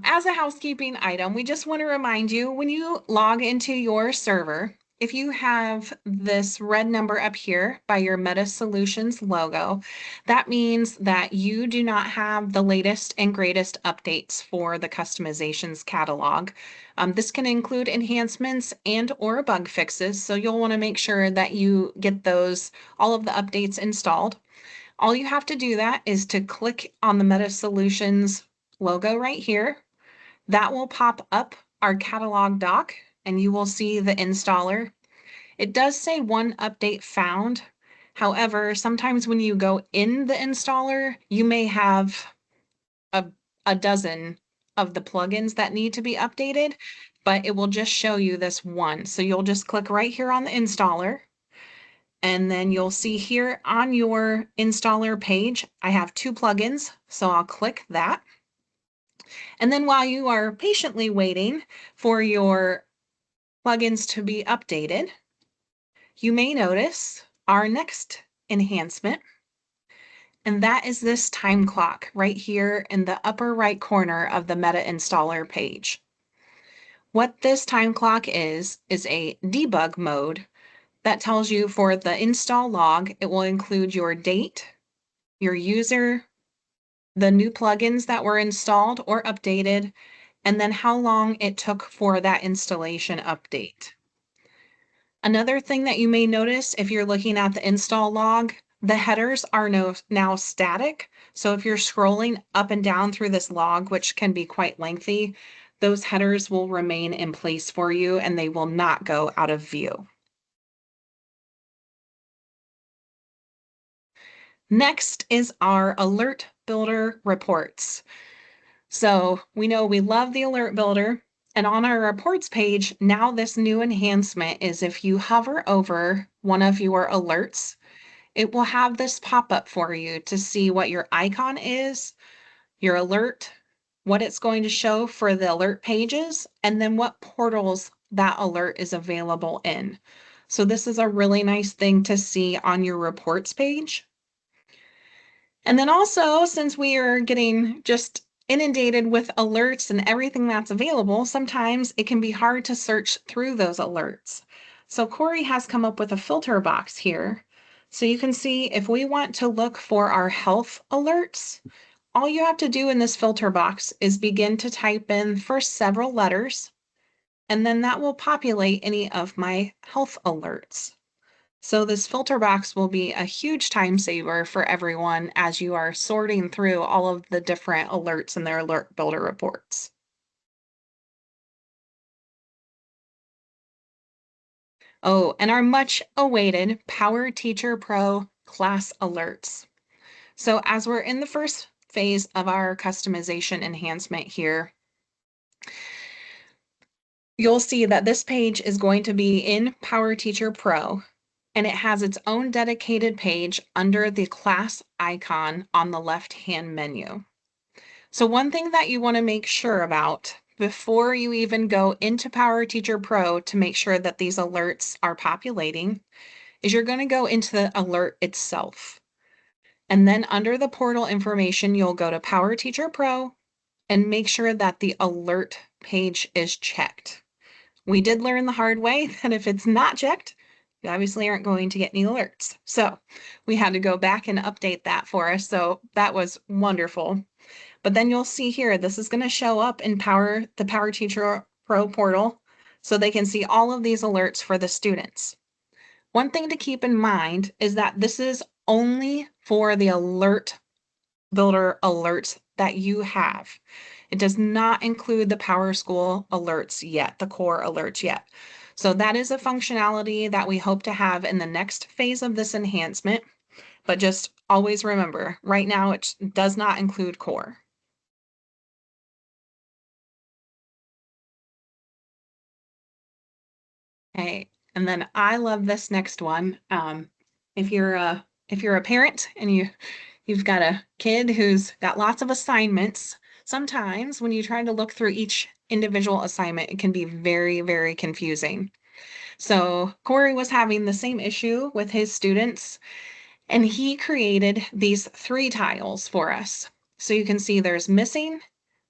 as a housekeeping item, we just want to remind you when you log into your server, if you have this red number up here by your Meta Solutions logo, that means that you do not have the latest and greatest updates for the customizations catalog. This can include enhancements and or bug fixes, so you'll want to make sure that you get all of the updates installed. All you have to do that is to click on the Meta Solutions logo right here. That will pop up our catalog doc and you will see the installer. It does say one update found. However, sometimes when you go in the installer, you may have a dozen of the plugins that need to be updated, but it will just show you this one. So you'll just click right here on the installer. And then you'll see here on your installer page, I have 2 plugins. So I'll click that. And then while you are patiently waiting for your plugins to be updated, you may notice our next enhancement, and that is this time clock right here in the upper right corner of the Meta Installer page. What this time clock is a debug mode that tells you for the install log, it will include your date, your user, the new plugins that were installed or updated, and then how long it took for that installation update. Another thing that you may notice if you're looking at the install log, the headers are now static. So if you're scrolling up and down through this log, which can be quite lengthy, those headers will remain in place for you and they will not go out of view. Next is our Alert Builder reports. So we know we love the Alert Builder, and on our reports page, now this new enhancement is if you hover over one of your alerts, it will have this pop up for you to see what your icon is, your alert, what it's going to show for the alert pages, and then what portals that alert is available in. So this is a really nice thing to see on your reports page. And then also, since we are getting just inundated with alerts and everything that's available, sometimes it can be hard to search through those alerts. So Corey has come up with a filter box here. So you can see if we want to look for our health alerts, all you have to do in this filter box is begin to type in first several letters, and then that will populate any of my health alerts. So this filter box will be a huge time saver for everyone as you are sorting through all of the different alerts in their Alert Builder reports. Oh, and our much awaited Power Teacher Pro class alerts. So as we're in the first phase of our customization enhancement here, you'll see that this page is going to be in Power Teacher Pro, and it has its own dedicated page under the class icon on the left-hand menu. So one thing that you want to make sure about before you even go into Power Teacher Pro to make sure that these alerts are populating is you're going to go into the alert itself. And then under the portal information, you'll go to Power Teacher Pro and make sure that the alert page is checked. We did learn the hard way that if it's not checked, you obviously aren't going to get any alerts. So we had to go back and update that for us. So that was wonderful. But then you'll see here, this is going to show up in the Power Teacher Pro portal so they can see all of these alerts for the students. One thing to keep in mind is that this is only for the Alert Builder alerts that you have. It does not include the PowerSchool alerts yet, the core alerts yet. So that is a functionality that we hope to have in the next phase of this enhancement, but just always remember, right now it does not include core. Okay, and then I love this next one. If you're a parent and you've got a kid who's got lots of assignments, sometimes when you try to look through each individual assignment, it can be very, very confusing. So Corey was having the same issue with his students, and he created these 3 tiles for us. So you can see there's missing,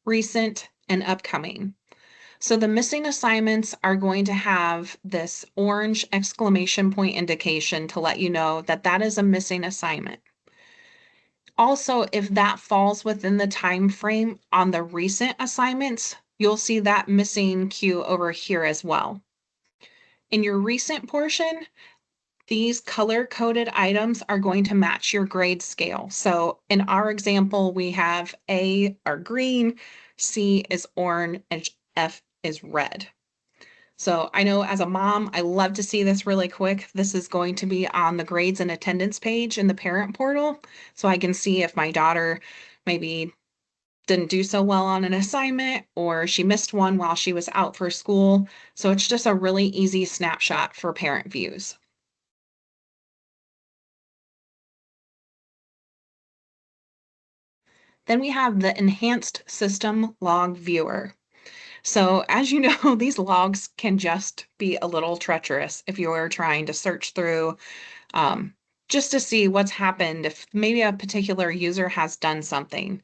recent, and upcoming. So the missing assignments are going to have this orange exclamation point indication to let you know that that is a missing assignment. Also, if that falls within the time frame on the recent assignments, you'll see that missing cue over here as well. In your recent portion, these color-coded items are going to match your grade scale. So in our example, we have A are green, C is orange, and F is red. So I know as a mom, I love to see this really quick. This is going to be on the grades and attendance page in the parent portal. So I can see if my daughter maybe didn't do so well on an assignment or she missed one while she was out for school. So it's just a really easy snapshot for parent views. Then we have the enhanced system log viewer. So as you know, these logs can just be a little treacherous if you are trying to search through just to see what's happened if maybe a particular user has done something.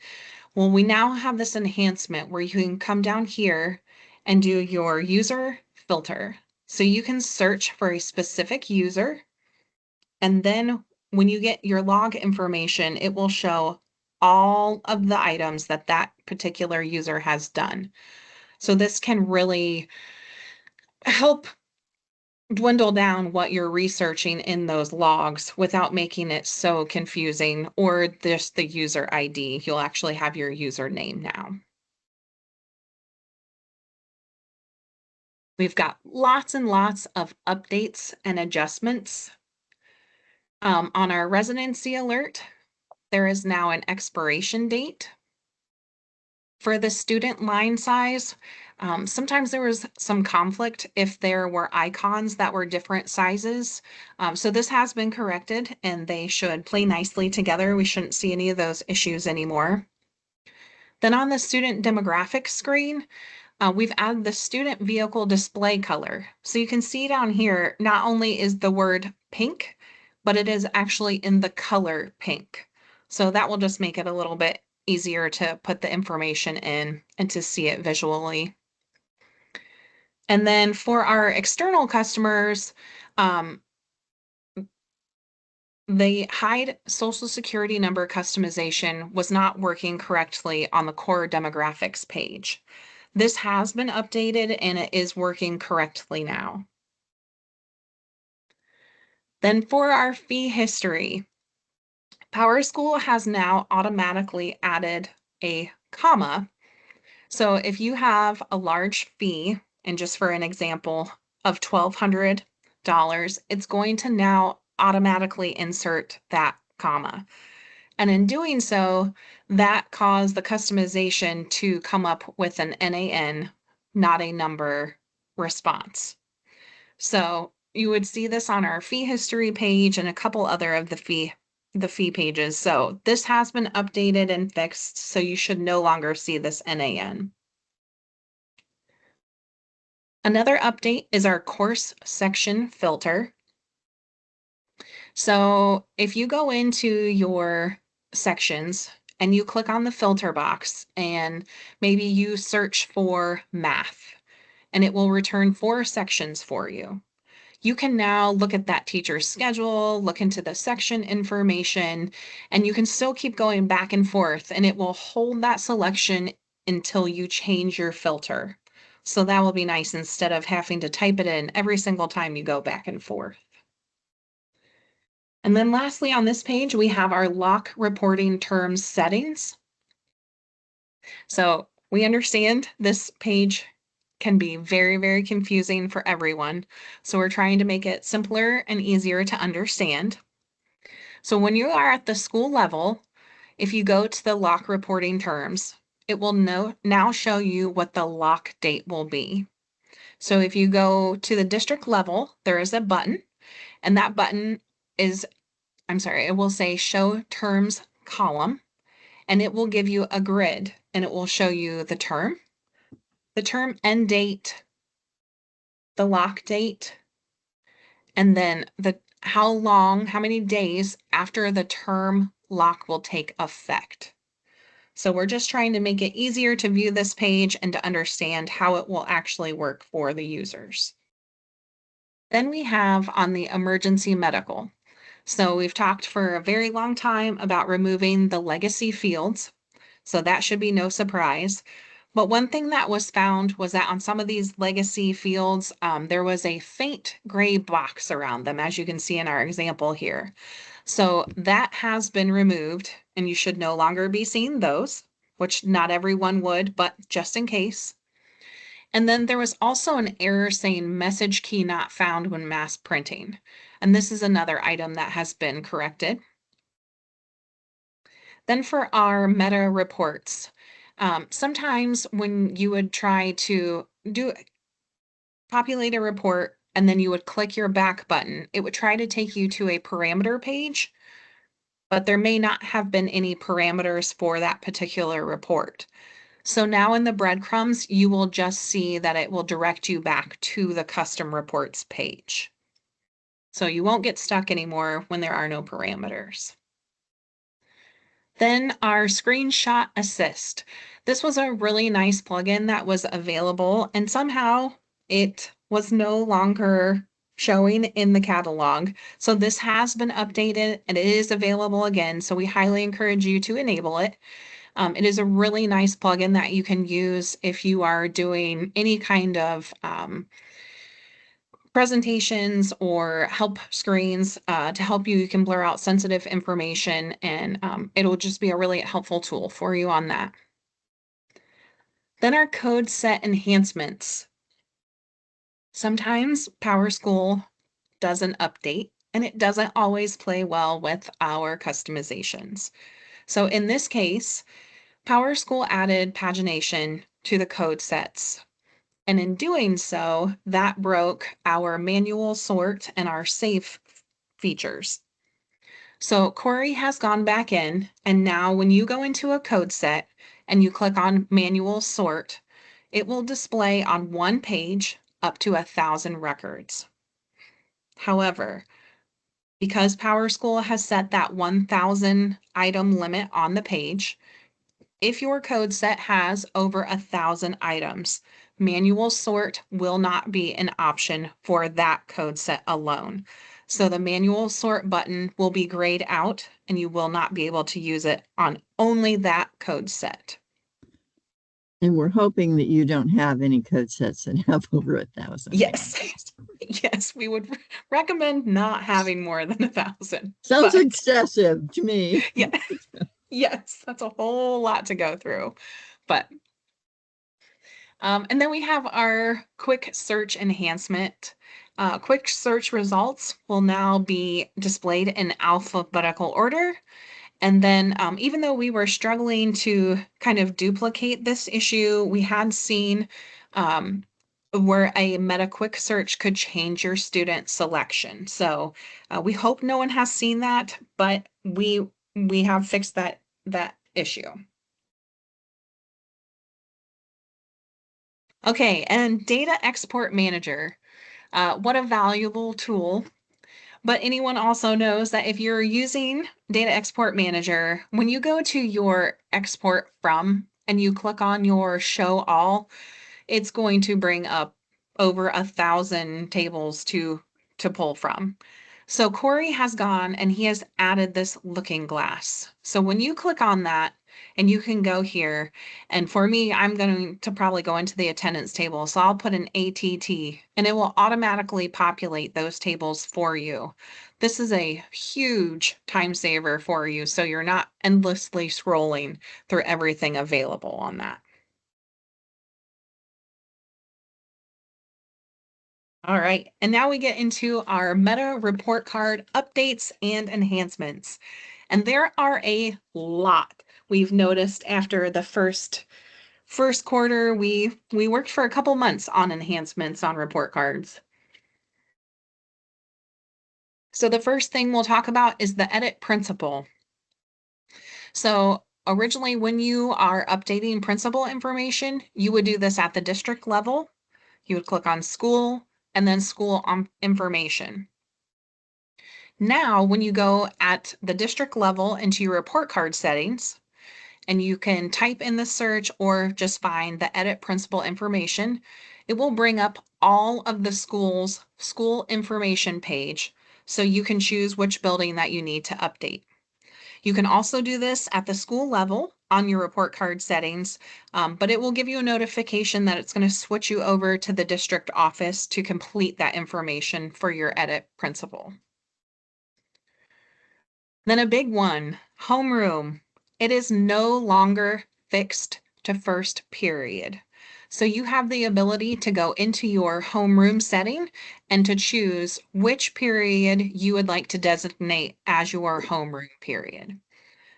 Well, we now have this enhancement where you can come down here and do your user filter. So you can search for a specific user, and then when you get your log information, it will show all of the items that that particular user has done. So this can really help dwindle down what you're researching in those logs without making it so confusing, or just the user ID. You'll actually have your username now. We've got lots and lots of updates and adjustments. On our residency alert, there is now an expiration date. For the student line size, sometimes there was some conflict if there were icons that were different sizes. So this has been corrected and they should play nicely together. We shouldn't see any of those issues anymore. Then on the student demographics screen, we've added the student vehicle display color. So you can see down here, not only is the word pink, but it is actually in the color pink. So that will just make it a little bit easier to put the information in and to see it visually. And then for our external customers, the hide social security number customization was not working correctly on the core demographics page. This has been updated and it is working correctly now. Then for our fee history, PowerSchool has now automatically added a comma. So if you have a large fee, and just for an example of $1,200, it's going to now automatically insert that comma. And in doing so, that caused the customization to come up with an NaN, not a number response. So you would see this on our fee history page and a couple other of the fee pages. So this has been updated and fixed, so you should no longer see this NaN. Another update is our course section filter. So if you go into your sections and you click on the filter box and maybe you search for math and it will return 4 sections for you. You can now look at that teacher's schedule, look into the section information, and you can still keep going back and forth and it will hold that selection until you change your filter. So that will be nice instead of having to type it in every single time you go back and forth. And then lastly on this page, we have our lock reporting terms settings. So we understand this page can be very, very confusing for everyone. So we're trying to make it simpler and easier to understand. So when you are at the school level, if you go to the lock reporting terms, it will now show you what the lock date will be. So if you go to the district level, there is a button, and that button is, it will say show terms column, and it will give you a grid, and it will show you the term end date, the lock date, and then how many days after the term lock will take effect. So we're just trying to make it easier to view this page and to understand how it will actually work for the users. Then we have on the emergency medical. So we've talked for a very long time about removing the legacy fields. So that should be no surprise. But one thing that was found was that on some of these legacy fields, there was a faint gray box around them, as you can see in our example here. So that has been removed, and you should no longer be seeing those, which not everyone would, but just in case. And then there was also an error saying message key not found when mass printing. And this is another item that has been corrected. Then for our meta reports, sometimes when you would try to populate a report and then you would click your back button, it would try to take you to a parameter page, but there may not have been any parameters for that particular report. So now in the breadcrumbs, you will just see that it will direct you back to the custom reports page. So you won't get stuck anymore when there are no parameters. Then our screenshot assist. This was a really nice plugin that was available, and somehow it was no longer showing in the catalog. So this has been updated and it is available again. So we highly encourage you to enable it. It is a really nice plugin that you can use if you are doing any kind of presentations or help screens to help you. You can blur out sensitive information, and it'll just be a really helpful tool for you on that. Then our code set enhancements. Sometimes PowerSchool doesn't update, and it doesn't always play well with our customizations. So in this case, PowerSchool added pagination to the code sets. And in doing so, that broke our manual sort and our save features. So Corey has gone back in, and now when you go into a code set and you click on manual sort, it will display on one page up to 1,000 records. However, because PowerSchool has set that 1,000 item limit on the page, if your code set has over 1,000 items, manual sort will not be an option for that code set alone. So the manual sort button will be grayed out and you will not be able to use it on only that code set. And we're hoping that you don't have any code sets that have over 1,000. Yes. Yes, we would recommend not having more than 1,000. Sounds excessive to me. Yeah. Yes, that's a whole lot to go through. But and then we have our quick search enhancement. Quick search results will now be displayed in alphabetical order. And then even though we were struggling to kind of duplicate this issue, we had seen where a meta quick search could change your student selection. So we hope no one has seen that, but we have fixed that issue. Okay, and Data Export Manager. What a valuable tool. But anyone also knows that if you're using Data Export Manager, when you go to your export from and you click on your show all, it's going to bring up over 1,000 tables to pull from. So Corey has gone and he has added this looking glass. So when you click on that, and you can go here, and for me, I'm going to probably go into the attendance table. So I'll put an ATT and it will automatically populate those tables for you. This is a huge time saver for you. So you're not endlessly scrolling through everything available on that. All right, and now we get into our meta report card updates and enhancements. And there are a lot. We've noticed after the first quarter, we worked for a couple months on enhancements on report cards. So the first thing we'll talk about is the edit principal. So originally, when you are updating principal information, you would do this at the district level. You would click on school and then school information. Now, when you go at the district level into your report card settings, and you can type in the search or just find the edit principal information. It will bring up all of the school's school information page, so you can choose which building that you need to update. You can also do this at the school level on your report card settings, but it will give you a notification that it's going to switch you over to the district office to complete that information for your edit principal. Then a big one, homeroom. It is no longer fixed to first period. So you have the ability to go into your homeroom setting and to choose which period you would like to designate as your homeroom period.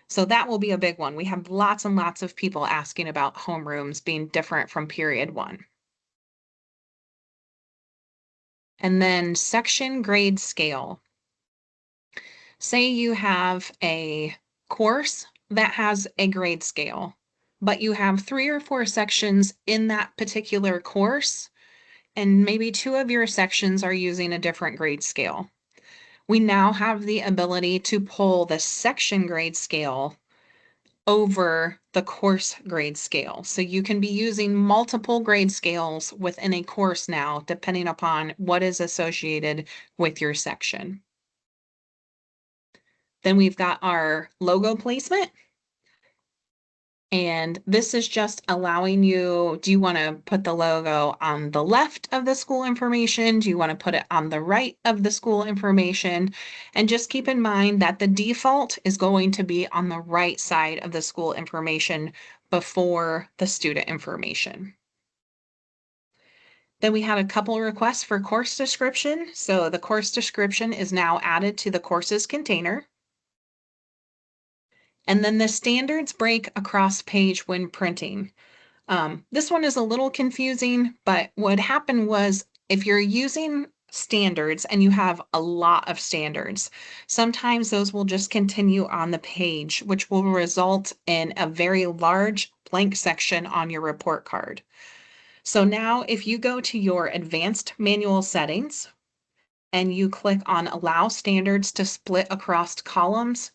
So that will be a big one. We have lots and lots of people asking about homerooms being different from period one. And then section grade scale. Say you have a course that has a grade scale, but you have 3 or 4 sections in that particular course, and maybe 2 of your sections are using a different grade scale. We now have the ability to pull the section grade scale over the course grade scale. So you can be using multiple grade scales within a course now, depending upon what is associated with your section. Then we've got our logo placement. And this is just allowing you, do you want to put the logo on the left of the school information? Do you want to put it on the right of the school information? And just keep in mind that the default is going to be on the right side of the school information before the student information. Then we had a couple requests for course description. So the course description is now added to the courses container. And then the standards break across page when printing. This one is a little confusing, but what happened was if you're using standards and you have a lot of standards, sometimes those will just continue on the page, which will result in a very large blank section on your report card. So now if you go to your advanced manual settings and you click on allow standards to split across columns,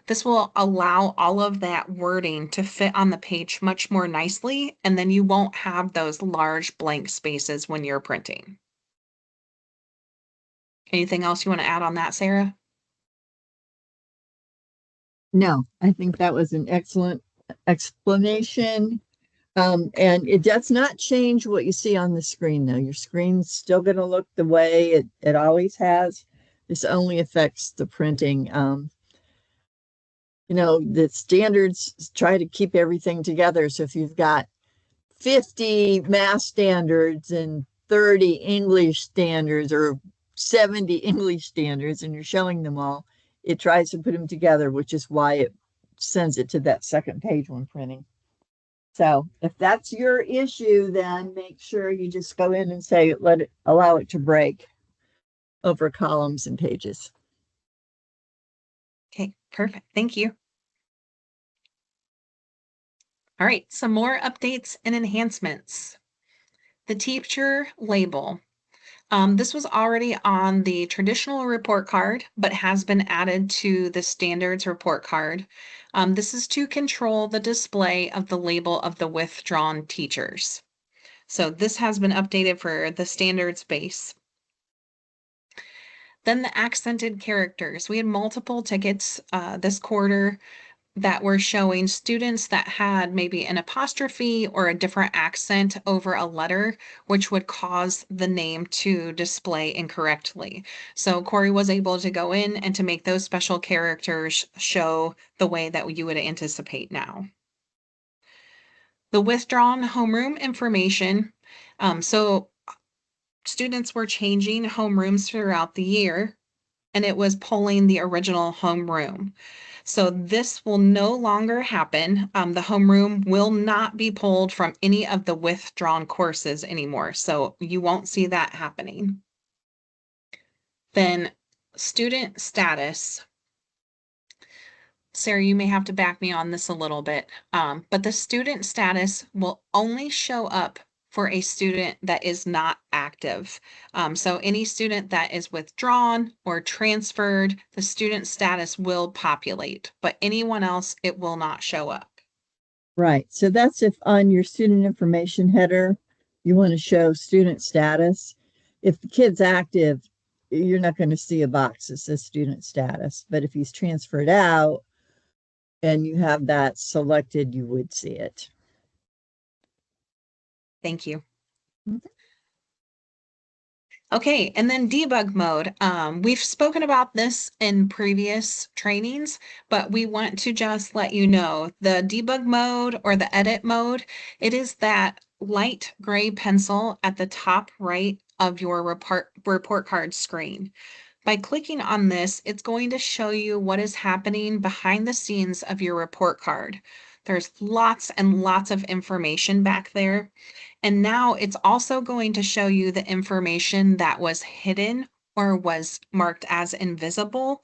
this will allow all of that wording to fit on the page much more nicely, and then you won't have those large blank spaces when you're printing. Anything else you want to add on that, Sarah? No, I think that was an excellent explanation. And it does not change what you see on the screen, though. Your screen's still going to look the way it always has. This only affects the printing. The standards try to keep everything together. So if you've got 50 math standards and 30 English standards or 70 English standards, and you're showing them all, it tries to put them together, which is why it sends it to that second page when printing. So if that's your issue, then make sure you just go in and say, allow it to break over columns and pages. Okay, perfect. Thank you. All right, some more updates and enhancements. The teacher label. This was already on the traditional report card, but has been added to the standards report card. This is to control the display of the label of the withdrawn teachers. So this has been updated for the standards base. Then the accented characters. We had multiple tickets this quarter that were showing students that had maybe an apostrophe or a different accent over a letter, which would cause the name to display incorrectly. So Corey was able to go in and to make those special characters show the way that you would anticipate now. The withdrawn homeroom information. So students were changing homerooms throughout the year, and it was pulling the original homeroom. So this will no longer happen. The homeroom will not be pulled from any of the withdrawn courses anymore. So you won't see that happening. Then student status. Sarah, you may have to back me on this a little bit, but the student status will only show up for a student that is not active. So any student that is withdrawn or transferred, the student status will populate, but anyone else, it will not show up. Right. So that's if on your student information header, you want to show student status. If the kid's active, you're not going to see a box that says student status. But if he's transferred out and you have that selected, you would see it. Thank you. Okay, and then debug mode. We've spoken about this in previous trainings, but we want to just let you know the debug mode or the edit mode, it is that light gray pencil at the top right of your report card screen. By clicking on this, it's going to show you what is happening behind the scenes of your report card. There's lots and lots of information back there. And now it's also going to show you the information that was hidden or was marked as invisible.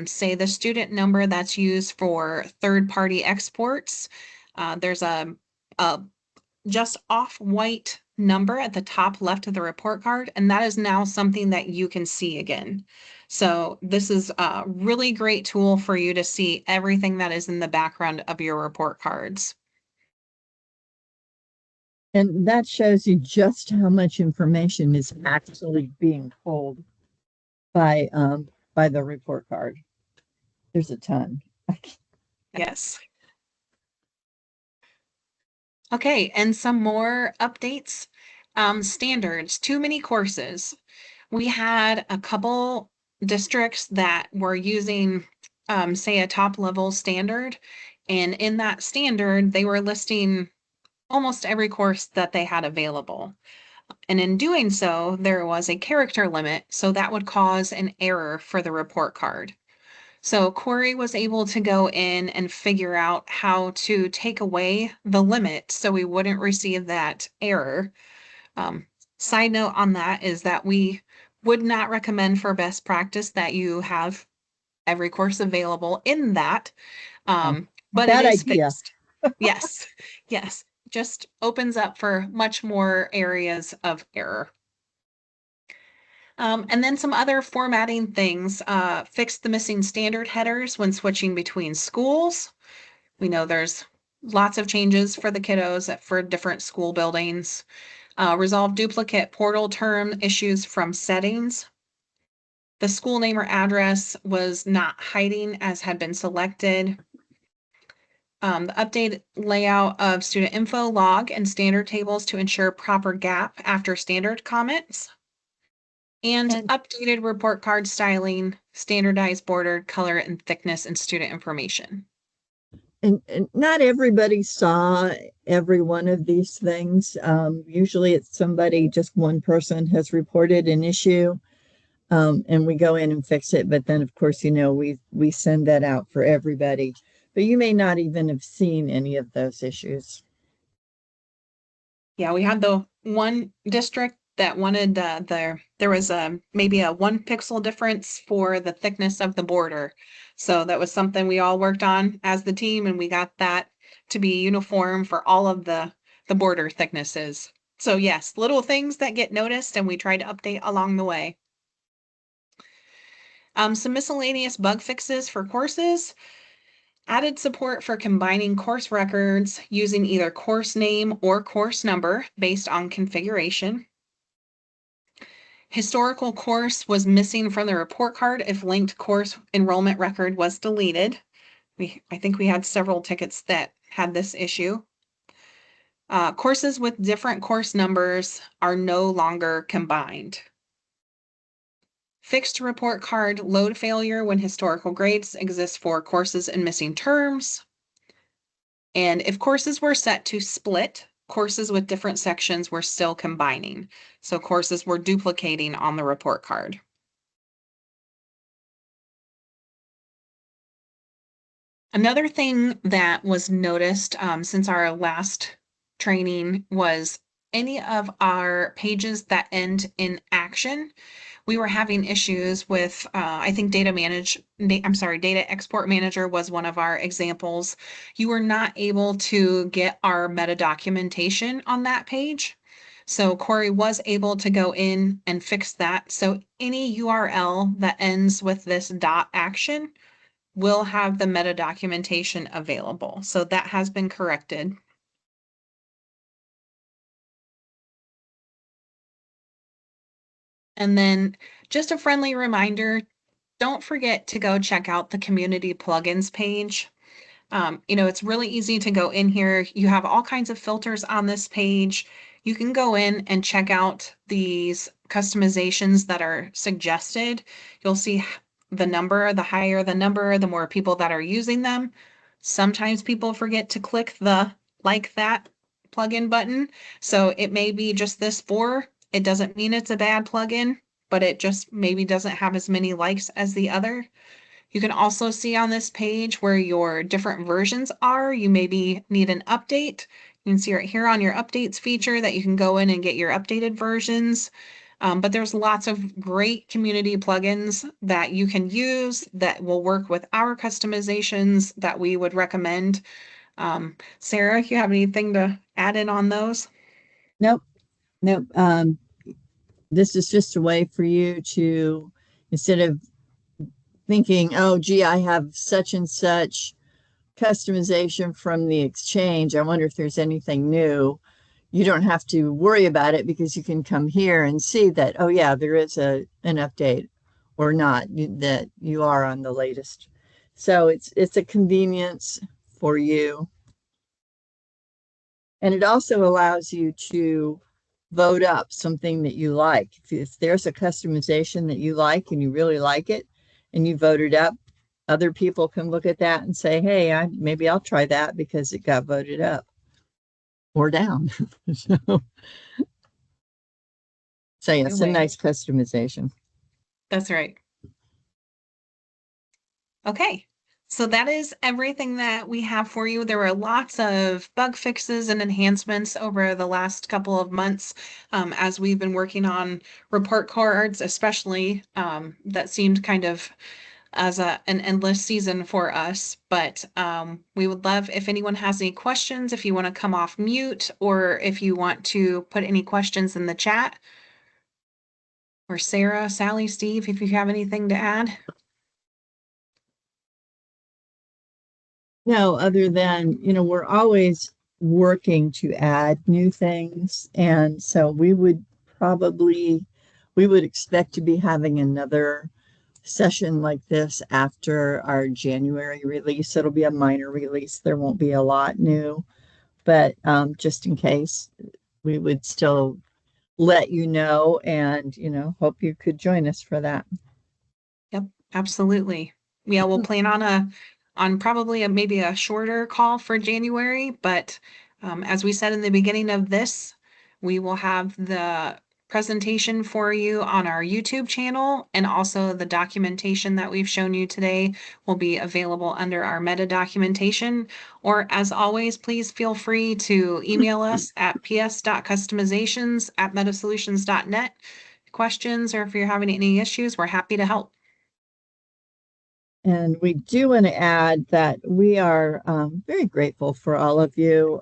Say the student number that's used for third-party exports. There's a just off-white number at the top left of the report card, and that is now something that you can see again. So this is a really great tool for you to see everything that is in the background of your report cards. And that shows you just how much information is actually being pulled by the report card. There's a ton. Yes. Okay, and some more updates. Standards, too many courses. We had a couple districts that were using, say, a top level standard. And in that standard, they were listing almost every course that they had available. And in doing so, there was a character limit, so that would cause an error for the report card. So Corey was able to go in and figure out how to take away the limit so we wouldn't receive that error. Um, Side note on that is that we would not recommend for best practice that you have every course available in that, but it Bad is idea. fixed. Yes, yes, just opens up for much more areas of error. And then some other formatting things, fix the missing standard headers when switching between schools. We know there's lots of changes for the kiddos for different school buildings. Resolve duplicate portal term issues from settings. The school name or address was not hiding as had been selected. The updated layout of student info log and standard tables to ensure proper gap after standard comments. And updated report card styling, standardized border, color, and thickness and student information. And not everybody saw every one of these things. Usually it's somebody, just one person has reported an issue, and we go in and fix it. But then, of course, we send that out for everybody. But you may not even have seen any of those issues. Yeah, we had the one district that wanted there was maybe a 1 pixel difference for the thickness of the border. So that was something we all worked on as the team, and we got that to be uniform for all of the border thicknesses. So yes, little things that get noticed and we try to update along the way. Some miscellaneous bug fixes for courses. Added support for combining course records using either course name or course number based on configuration. Historical course was missing from the report card if linked course enrollment record was deleted. I think we had several tickets that had this issue. Courses with different course numbers are no longer combined. Fixed report card load failure when historical grades exist for courses and missing terms. And if courses were set to split, courses with different sections were still combining. So courses were duplicating on the report card. Another thing that was noticed since our last training was any of our pages that end in action. We were having issues with, I think data export manager was one of our examples. You were not able to get our meta documentation on that page. So Corey was able to go in and fix that. So any URL that ends with this dot action will have the meta documentation available. So that has been corrected. And then just a friendly reminder, don't forget to go check out the community plugins page. It's really easy to go in here. You have all kinds of filters on this page. You can go in and check out these customizations that are suggested. You'll see the number, the higher the number, the more people that are using them. Sometimes people forget to click the like that plugin button. So it may be just this 4. It doesn't mean it's a bad plugin, but it just maybe doesn't have as many likes as the other. You can also see on this page where your different versions are. You maybe need an update. You can see right here on your updates feature that you can go in and get your updated versions. But there's lots of great community plugins that you can use that will work with our customizations that we would recommend. Sarah, if you have anything to add in on those? Nope, nope. This is just a way for you to, instead of thinking, oh, gee, I have such and such customization from the exchange. I wonder if there's anything new. You don't have to worry about it because you can come here and see that, oh, yeah, there is an update or not, that you are on the latest. So it's a convenience for you. And it also allows you to vote up something that you like. If there's a customization that you like and you really like it and you vote it up, other people can look at that and say, hey, maybe I'll try that because it got voted up or down. So yes, a nice customization. That's right. Okay. So that is everything that we have for you. There were lots of bug fixes and enhancements over the last couple of months as we've been working on report cards, especially that seemed kind of as an endless season for us. But we would love if anyone has any questions, if you want to come off mute, or if you want to put any questions in the chat. Or Sarah, Sally, Steve, if you have anything to add. No, other than, we're always working to add new things. And so we would expect to be having another session like this after our January release. It'll be a minor release. There won't be a lot new, but just in case, we would still let you know and, hope you could join us for that. Yep, absolutely. Yeah, we'll plan on probably maybe a shorter call for January, but as we said in the beginning of this, we will have the presentation for you on our YouTube channel, and also the documentation that we've shown you today will be available under our meta documentation. Or as always, please feel free to email us at ps.customizations@metasolutions.net. Questions, or if you're having any issues, we're happy to help. And we do want to add that we are very grateful for all of you.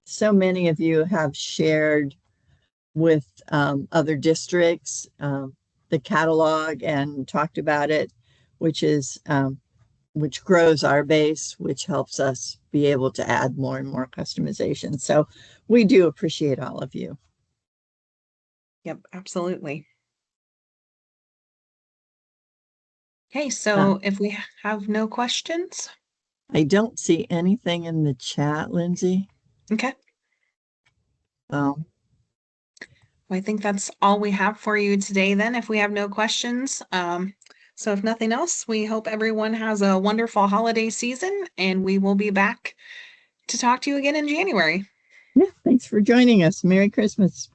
So many of you have shared with other districts the catalog and talked about it, which grows our base, which helps us be able to add more and more customization. So we do appreciate all of you. Yep, absolutely. Okay, so if we have no questions. I don't see anything in the chat, Lindsay. Okay. Well, I think that's all we have for you today then, if we have no questions. So if nothing else, we hope everyone has a wonderful holiday season, and we will be back to talk to you again in January. Yeah, thanks for joining us. Merry Christmas.